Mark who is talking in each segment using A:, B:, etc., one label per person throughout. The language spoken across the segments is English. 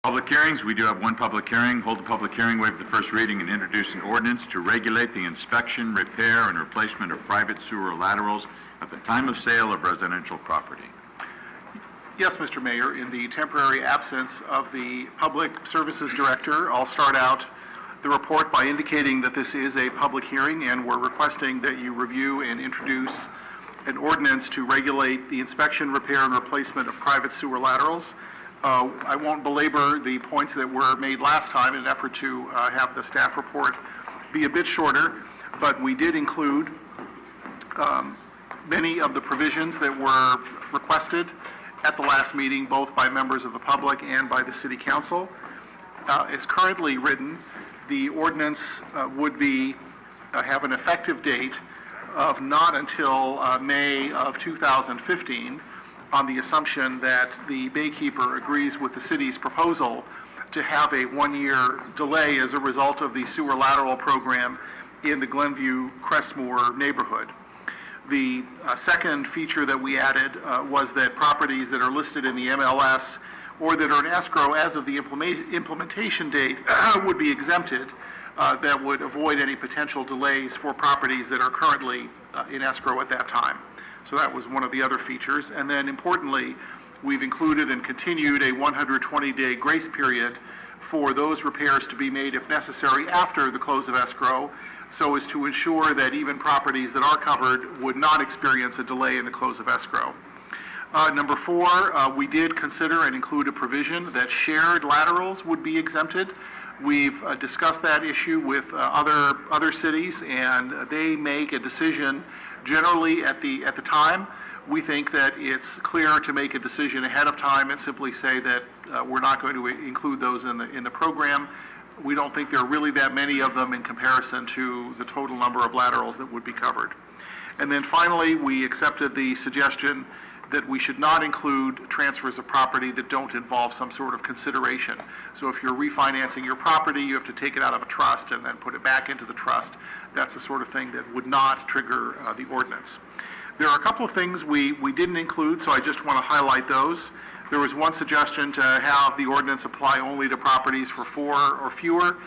A: Public hearings, we do have one public hearing. Hold the public hearing, waive the first reading, and introduce an ordinance to regulate the inspection, repair, and replacement of private sewer laterals at the time of sale of residential property.
B: Yes, Mr. Mayor. In the temporary absence of the Public Services Director, I'll start out the report by indicating that this is a public hearing and we're requesting that you review and introduce an ordinance to regulate the inspection, repair, and replacement of private sewer laterals. I won't belabor the points that were made last time in an effort to have the staff report be a bit shorter, but we did include many of the provisions that were requested at the last meeting, both by members of the public and by the City Council. As currently written, the ordinance would have an effective date of not until May of 2015, on the assumption that the baykeeper agrees with the city's proposal to have a one-year delay as a result of the sewer lateral program in the Glenview Crestmoor neighborhood. The second feature that we added was that properties that are listed in the MLS or that are in escrow as of the implementation date would be exempted. That would avoid any potential delays for properties that are currently in escrow at that time. So that was one of the other features. And then importantly, we've included and continued a 120-day grace period for those repairs to be made if necessary after the close of escrow, so as to ensure that even properties that are covered would not experience a delay in the close of escrow. Number 4, we did consider and include a provision that shared laterals would be exempted. We've discussed that issue with other cities, and they make a decision generally at the time. We think that it's clear to make a decision ahead of time and simply say that we're not going to include those in the program. We don't think there are really that many of them in comparison to the total number of laterals that would be covered. And then finally, we accepted the suggestion that we should not include transfers of property that don't involve some sort of consideration. So if you're refinancing your property, you have to take it out of a trust and then put it back into the trust. That's the sort of thing that would not trigger the ordinance. There are a couple of things we didn't include, so I just want to highlight those. There was one suggestion to have the ordinance apply only to properties for 4 or fewer.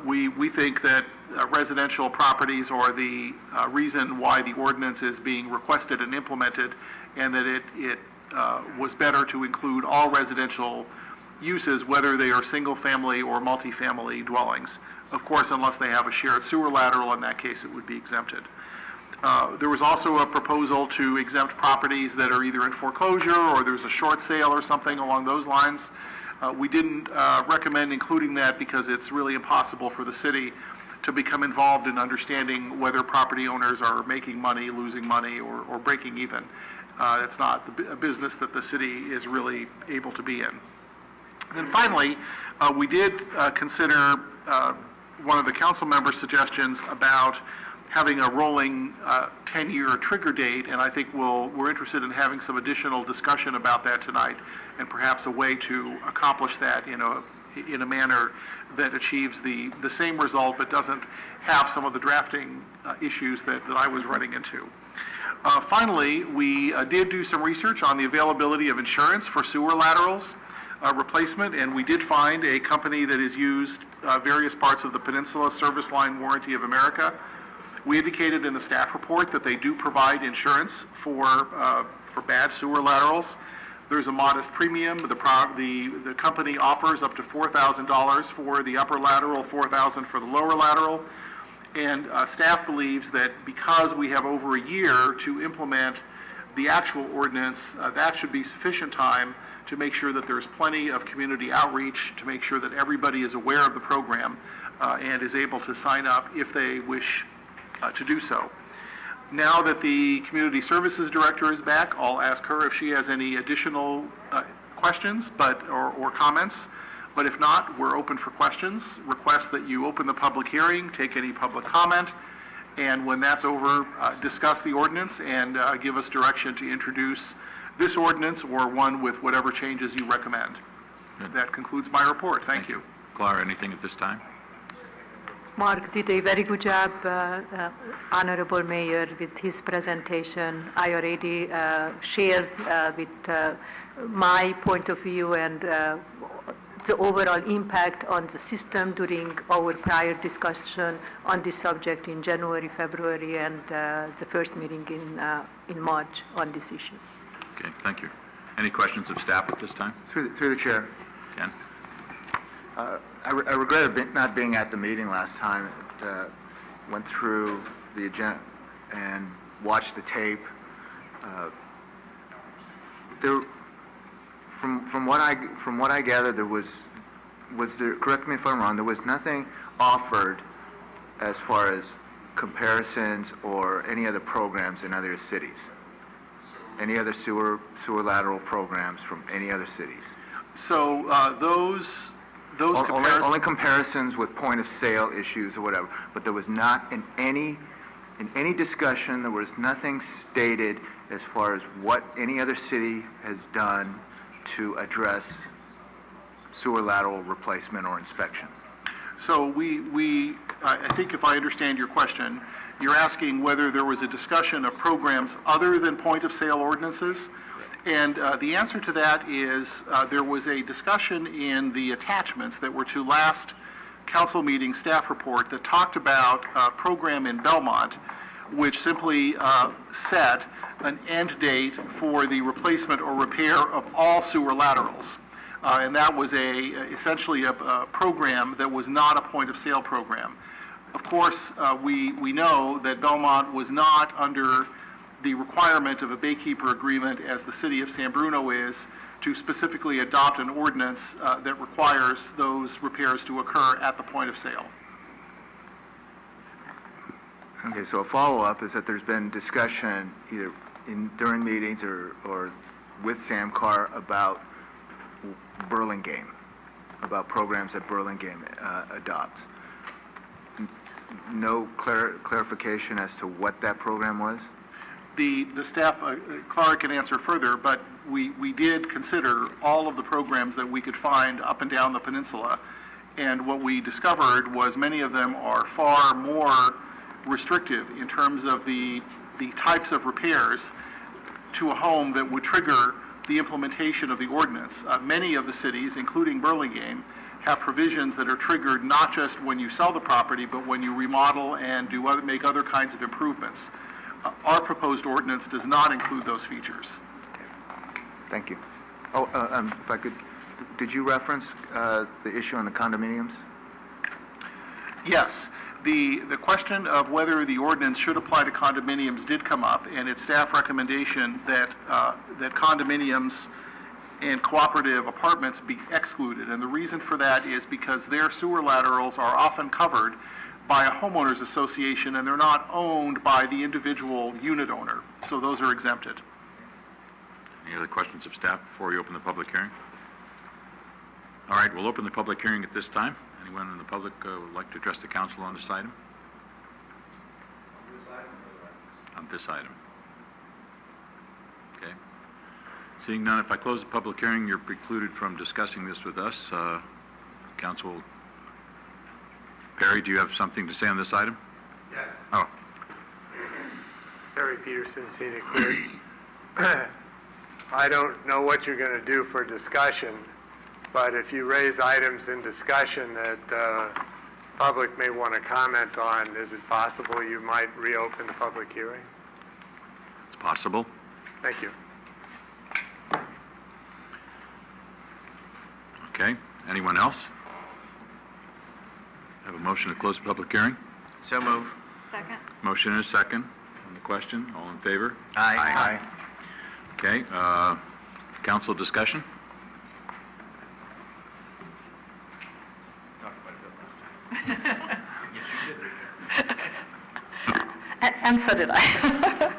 B: We think that residential properties are the reason why the ordinance is being requested and implemented, and that it was better to include all residential uses, whether they are single-family or multifamily dwellings. Of course, unless they have a shared sewer lateral, in that case it would be exempted. There was also a proposal to exempt properties that are either in foreclosure or there's a short sale or something along those lines. We didn't recommend including that because it's really impossible for the city to become involved in understanding whether property owners are making money, losing money, or breaking even. It's not a business that the city is really able to be in. And then finally, we did consider one of the council members' suggestions about having a rolling 10-year trigger date, and I think we're interested in having some additional discussion about that tonight, and perhaps a way to accomplish that in a manner that achieves the same result but doesn't have some of the drafting issues that I was running into. Finally, we did do some research on the availability of insurance for sewer laterals replacement, and we did find a company that has used various parts of the Peninsula Service Line Warranty of America. We indicated in the staff report that they do provide insurance for bad sewer laterals. There's a modest premium. The company offers up to $4,000 for the upper lateral, $4,000 for the lower lateral. And staff believes that because we have over a year to implement the actual ordinance, that should be sufficient time to make sure that there's plenty of community outreach, to make sure that everybody is aware of the program and is able to sign up if they wish to do so. Now that the Community Services Director is back, I'll ask her if she has any additional questions or comments. But if not, we're open for questions. Request that you open the public hearing, take any public comment, and when that's over, discuss the ordinance and give us direction to introduce this ordinance or one with whatever changes you recommend. Good. That concludes my report. Thank you.
A: Clara, anything at this time?
C: Mark did a very good job, Honorable Mayor, with his presentation. I already shared with my point of view and the overall impact on the system during our prior discussion on this subject in January, February, and the first meeting in March on this issue.
A: Okay, thank you. Any questions of staff at this time?
D: Through the chair.
A: Ken?
D: I regretted not being at the meeting last time. Went through the agenda and watched the tape. From what I gathered, there, correct me if I'm wrong, there was nothing offered as far as comparisons or any other programs in other cities? Any other sewer lateral programs from any other cities?
B: So those
D: Only comparisons with point of sale issues or whatever, but there was not in any discussion, there was nothing stated as far as what any other city has done to address sewer lateral replacement or inspection.
B: So I think if I understand your question, you're asking whether there was a discussion of programs other than point-of-sale ordinances? And the answer to that is there was a discussion in the attachments that were to last council meeting staff report that talked about a program in Belmont which simply set an end date for the replacement or repair of all sewer laterals. And that was essentially a program that was not a point-of-sale program. Of course, we know that Belmont was not under the requirement of a baykeeper agreement as the city of San Bruno is to specifically adopt an ordinance that requires those repairs to occur at the point of sale.
D: Okay, so a follow-up is that there's been discussion either during meetings or with SAMCAR about Burlingame, about programs that Burlingame adopts. No clarification as to what that program was?
B: The staff, Clara can answer further, but we did consider all of the programs that we could find up and down the peninsula. And what we discovered was many of them are far more restrictive in terms of the types of repairs to a home that would trigger the implementation of the ordinance. Many of the cities, including Burlingame, have provisions that are triggered not just when you sell the property, but when you remodel and make other kinds of improvements. Our proposed ordinance does not include those features.
D: Thank you. Oh, if I could, did you reference the issue on the condominiums?
B: Yes. The question of whether the ordinance should apply to condominiums did come up, and it's staff recommendation that that condominiums and cooperative apartments be excluded. And the reason for that is because their sewer laterals are often covered by a homeowners association, and they're not owned by the individual unit owner. So those are exempted.
A: Any other questions of staff before we open the public hearing? All right, we'll open the public hearing at this time. Anyone in the public would like to address the council on this item? On this item. Okay. Seeing none, if I close the public hearing, you're precluded from discussing this with us. Council Perry, do you have something to say on this item?
E: Yes.
A: Oh,
E: Perry Peterson, Scenic Route. I don't know what you're going to do for discussion, but if you raise items in discussion that the public may want to comment on, is it possible you might reopen the public hearing?
A: it's possible.
E: Thank you.
A: Okay. Anyone else? Have a motion to close the public hearing?
D: So move.
C: Second.
A: Motion and a second on the question. All in favor?
D: Aye.
A: Okay. Council discussion?
F: And so did I.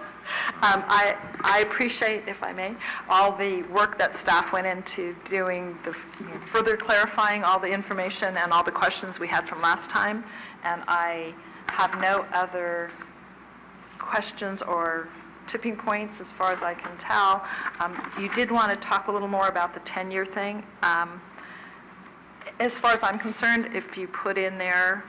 F: I appreciate, if I may, all the work that staff went into doing the further clarifying all the information and all the questions we had from last time. And I have no other questions or tipping points as far as I can tell. You did want to talk a little more about the 10-year thing. As far as I'm concerned, if you put in there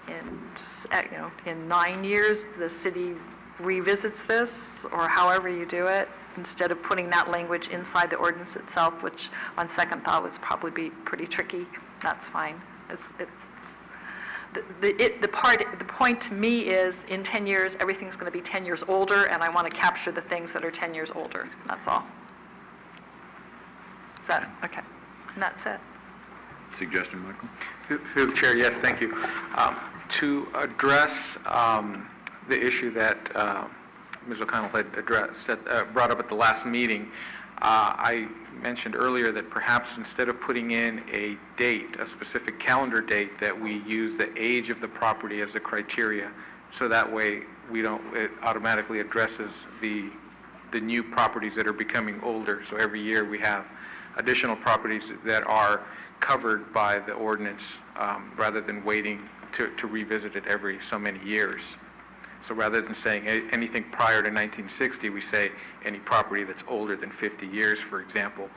F: in 9 years, the city revisits this, or however you do it, instead of putting that language inside the ordinance itself, which on second thought would probably be pretty tricky, that's fine. The point to me is, in 10 years, everything's going to be 10 years older, and I want to capture the things that are 10 years older. That's all. Is that, okay. And that's it.
A: Suggestion, Michael?
G: Through the chair, yes, thank you. To address the issue that Ms. O'Connell had brought up at the last meeting, I mentioned earlier that perhaps instead of putting in a date, a specific calendar date, that we use the age of the property as a criteria, so that way it automatically addresses the new properties that are becoming older. So every year we have additional properties that are covered by the ordinance, rather than waiting to revisit it every so many years. So rather than saying anything prior to 1960, we say any property that's older than 50 years, for example,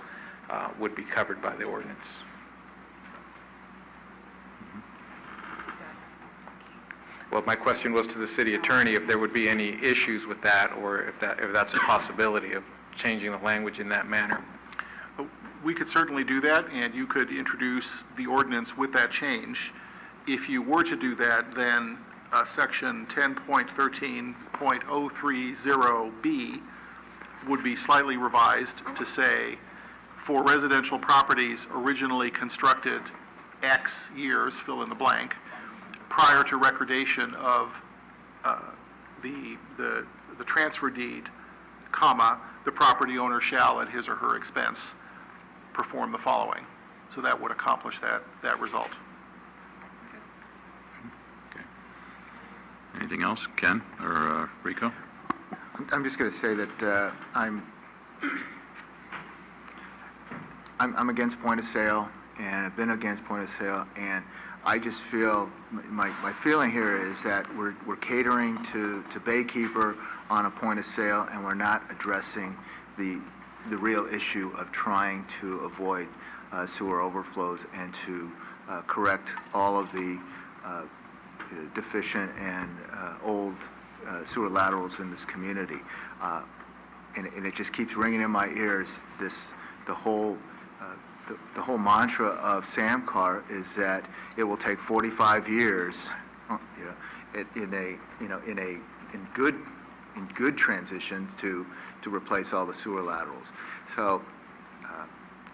G: would be covered by the ordinance. Well, my question was to the city attorney if there would be any issues with that, or if that's a possibility of changing the language in that manner.
B: We could certainly do that, and you could introduce the ordinance with that change. If you were to do that, then Section 10.13.030B would be slightly revised to say, for residential properties originally constructed X years, fill in the blank, prior to recordation of the transfer deed, comma, the property owner shall, at his or her expense, perform the following. So that would accomplish that result.
A: Okay. Anything else, Ken or Rico?
D: I'm just going to say that I'm against point of sale, and I've been against point of sale, and I just feel, my feeling here is that we're catering to Baykeeper on a point of sale, and we're not addressing the real issue of trying to avoid sewer overflows and to correct all of the deficient and old sewer laterals in this community. And it just keeps ringing in my ears, the whole mantra of SAMCAR is that it will take 45 years, in good transition to replace all the sewer laterals. So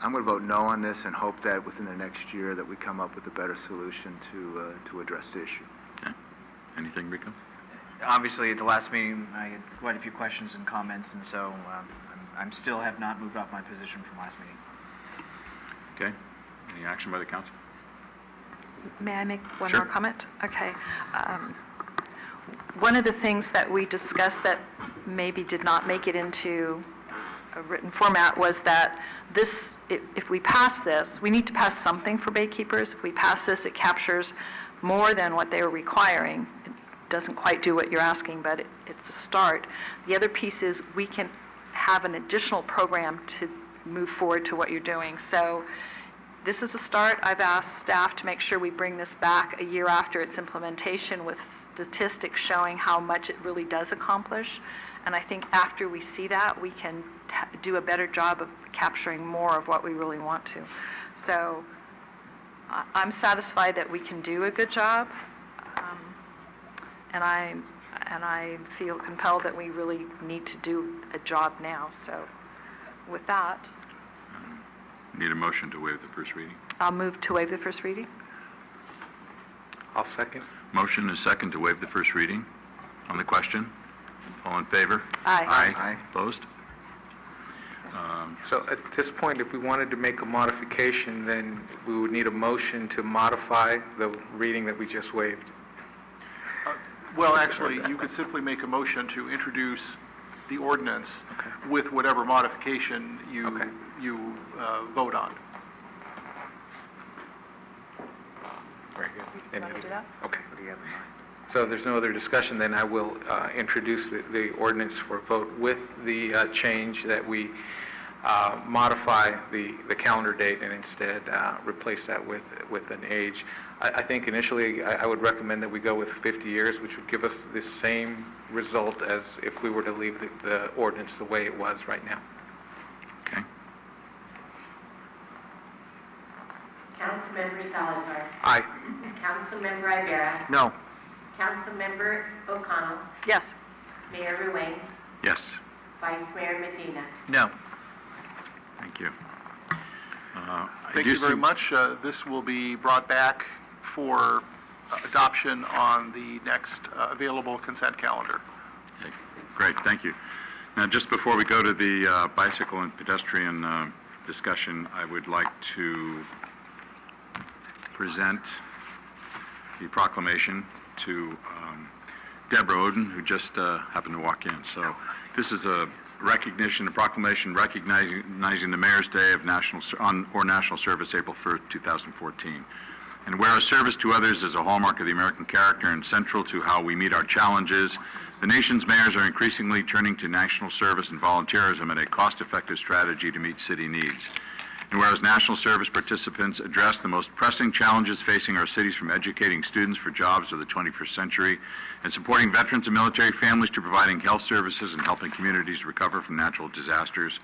D: I'm going to vote no on this and hope that within the next year that we come up with a better solution to address the issue.
A: Okay. Anything, Rico?
H: Obviously, at the last meeting, I had quite a few questions and comments, and so I'm still have not moved off my position from last meeting.
A: Okay. Any action by the council?
F: May I make one
A: Sure.
F: more comment? Okay. One of the things that we discussed that maybe did not make it into a written format was that this, if we pass this, we need to pass something for baykeepers. If we pass this, it captures more than what they were requiring. It doesn't quite do what you're asking, but it's a start. The other piece is we can have an additional program to move forward to what you're doing. So this is a start. I've asked staff to make sure we bring this back a year after its implementation with statistics showing how much it really does accomplish. And I think after we see that, we can do a better job of capturing more of what we really want to. So I'm satisfied that we can do a good job. And I feel compelled that we really need to do a job now. So with that,
A: Need a motion to waive the first reading.
F: I'll move to waive the first reading.
G: I'll second.
A: Motion is second to waive the first reading. On the question, all in favor?
F: Aye.
A: Aye. Opposed?
G: So at this point, if we wanted to make a modification, then we would need a motion to modify the reading that we just waived.
B: Well, actually, you could simply make a motion to introduce the ordinance
G: Okay.
B: with whatever modification you
G: Okay.
B: vote on.
G: Very good.
F: You want to do that?
G: Okay. So if there's no other discussion, then I will introduce the ordinance for vote with the change that we modify the calendar date and instead replace that with an age. I think initially I would recommend that we go with 50 years, which would give us the same result as if we were to leave the ordinance the way it was right now.
A: Okay.
I: Councilmember Salazar.
G: Aye.
I: Councilmember Rivera.
D: No.
I: Councilmember O'Connell.
F: Yes.
I: Mayor Ruane.
A: Yes.
I: Vice Mayor Medina.
H: No.
A: Thank you.
B: Thank you very much. This will be brought back for adoption on the next available consent calendar.
A: Okay, great, thank you. Now, just before we go to the bicycle and pedestrian discussion, I would like to present the proclamation to Deborah Oden, who just happened to walk in. So this is a recognition, a proclamation recognizing the Mayor's Day of National Service, April 1st, 2014. And whereas service to others is a hallmark of the American character and central to how we meet our challenges, the nation's mayors are increasingly turning to national service and volunteerism as a cost-effective strategy to meet city needs. And whereas national service participants address the most pressing challenges facing our cities, from educating students for jobs of the 21st century and supporting veterans and military families to providing health services and helping communities recover from natural disasters.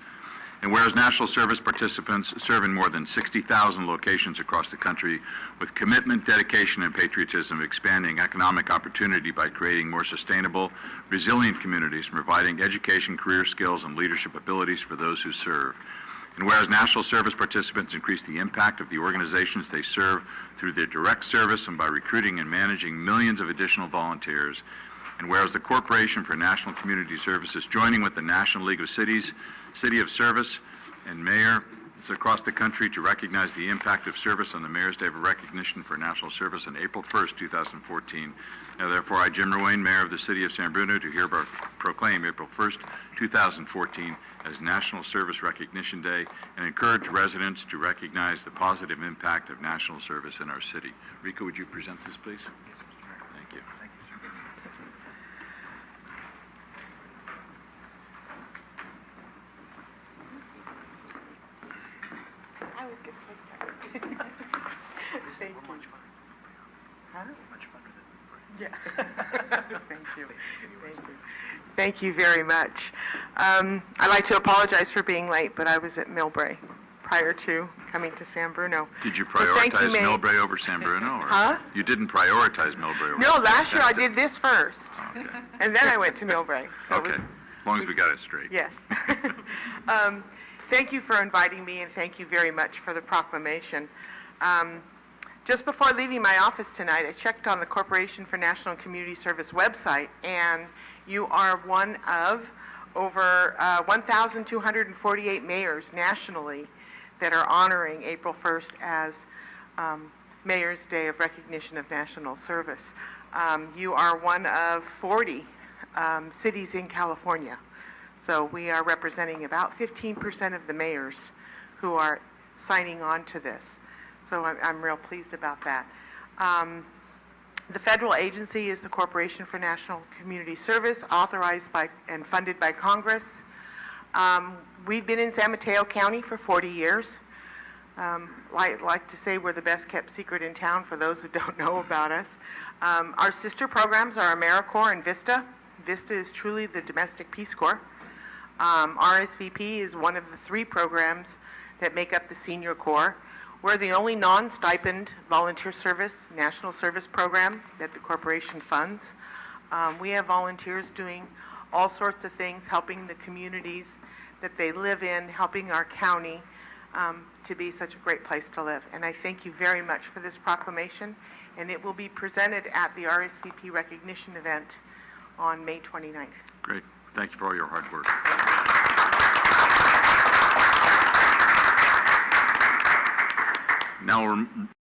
A: And whereas national service participants serve in more than 60,000 locations across the country with commitment, dedication, and patriotism, expanding economic opportunity by creating more sustainable, resilient communities, and providing education, career skills, and leadership abilities for those who serve. And whereas national service participants increase the impact of the organizations they serve through their direct service and by recruiting and managing millions of additional volunteers. And whereas the Corporation for National Community Services, joining with the National League of Cities, City of Service, and mayors across the country to recognize the impact of service on the Mayor's Day of Recognition for National Service on April 1st, 2014. Now, therefore, I, Jim Ruane, Mayor of the City of San Bruno, do hereby proclaim April 1st, 2014 as National Service Recognition Day and encourage residents to recognize the positive impact of national service in our city. Rico, would you present this, please?
H: Yes, Mr. Mayor.
A: Thank you.
H: Thank you, sir.
J: I always get so excited.
H: This is much fun.
J: Huh?
H: Much funner than
J: Yeah. Thank you. Thank you. Thank you very much. I'd like to apologize for being late, but I was at Millbrae prior to coming to San Bruno.
A: Did you
J: So thank
A: prioritize
J: May.
A: Millbrae over San Bruno? Or
J: Huh?
A: You didn't prioritize Millbrae over
J: No,
A: San
J: last year I
A: Bruno?
J: did this first,
A: Okay.
J: and then I went to Millbrae. So it was-
A: Okay, as long as we got it straight.
J: Yes. Thank you for inviting me, and thank you very much for the proclamation. Just before leaving my office tonight, I checked on the Corporation for National and Community Service website, and you are one of over 1,248 mayors nationally that are honoring April 1st as Mayor's Day of Recognition of National Service. You are one of 40 cities in California. So we are representing about 15% of the mayors who are signing on to this. So I'm real pleased about that. The federal agency is the Corporation for National Community Service, authorized by and funded by Congress. We've been in San Mateo County for 40 years. Like to say we're the best kept secret in town for those who don't know about us. Our sister programs are AmeriCorps and VISTA. VISTA is truly the domestic Peace Corps. RSVP is one of the 3 programs that make up the Senior Corps. We're the only non-stipend volunteer service, national service program that the corporation funds. We have volunteers doing all sorts of things, helping the communities that they live in, helping our county to be such a great place to live. And I thank you very much for this proclamation, and it will be presented at the RSVP recognition event on May 29th.
A: Great. Thank you for all your hard work. Now we're